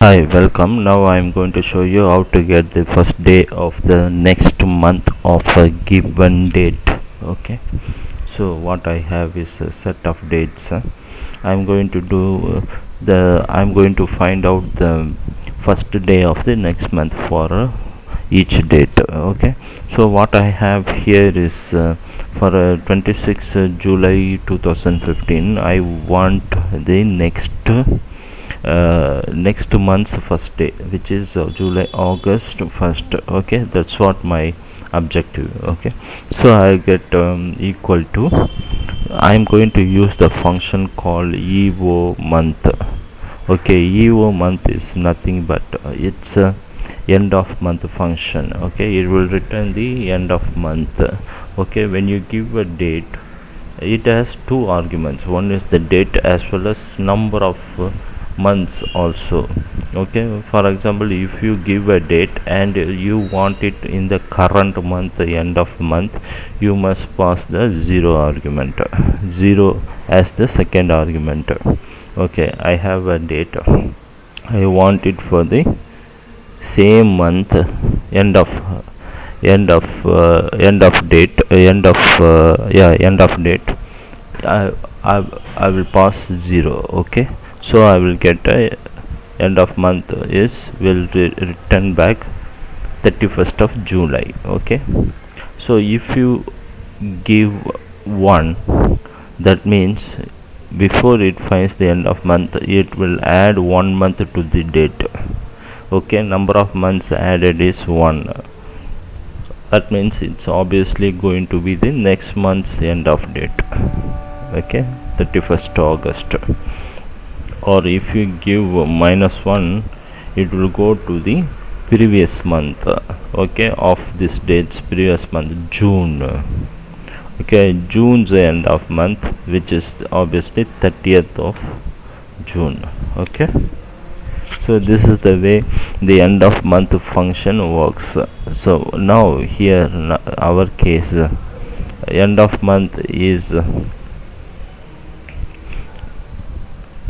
Hi, welcome. Now I am going to show you how to get the first day of the next month of a given date. Okay, so what I have is a set of dates. I'm going to do I'm going to find out the first day of the next month for each date. Okay, so what I have here is for 26 July 2015. I want the next month's first day, which is July August 1st. Okay, that's what my objective. Okay, so I get equal to, I'm going to use the function called EO month. Okay, EO month is nothing but it's a end of month function. Okay, it will return the end of month. Okay, when you give a date, it has two arguments. One is the date as well as number of months also. Okay, for example, if you give a date and you want it in the current month, the end of the month, you must pass the 0 argument, 0 as the second argument. Okay, I have a date, I want it for the same month, end of date, end of date. I will pass 0. Okay, so I will get end of month will return back 31st of July. Okay, so if you give 1, that means before it finds the end of month, it will add 1 month to the date. Okay, number of months added is 1. That means it's obviously going to be the next month's end of date. Okay, 31st August. Or if you give -1, it will go to the previous month. Okay, of this date's previous month, June. Okay, June's end of month, which is obviously 30th of June. Okay, so this is the way the end of month function works. So now here our case, end of month is,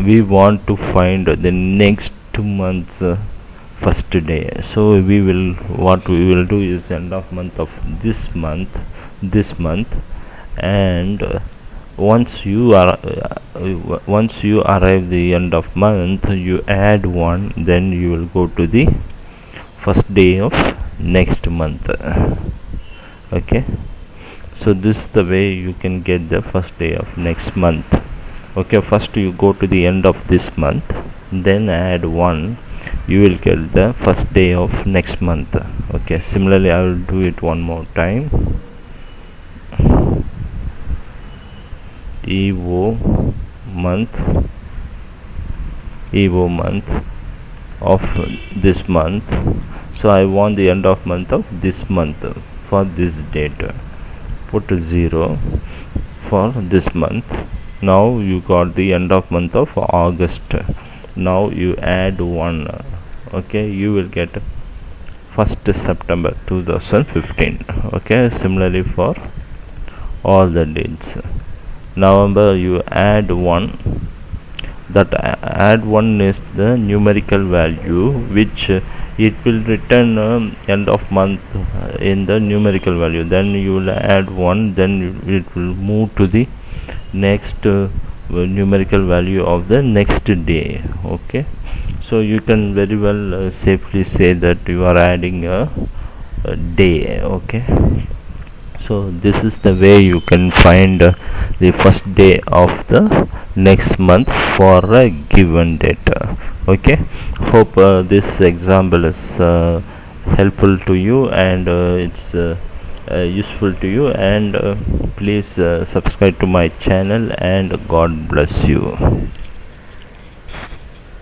we want to find the next month's first day. So what we will do is end of month of this month, and once you arrive the end of month, you add 1, then you will go to the first day of next month. Okay, so this is the way you can get the first day of next month. Okay, first you go to the end of this month, then add 1, you will get the first day of next month. Okay, similarly I will do it one more time. EO month of this month. So I want the end of month of this month for this date. Put 0 for this month. Now you got the end of month of August. Now you add 1. Okay, you will get 1st September 2015. Okay, similarly for all the dates. November, you add 1. That add 1 is the numerical value which it will return end of month in the numerical value. Then you will add 1, then it will move to the next numerical value of the next day. Okay, so you can very well safely say that you are adding a day. Okay, so this is the way you can find the first day of the next month for a given date. Okay, hope this example is helpful to you, and it's useful to you, and please subscribe to my channel, and God bless you.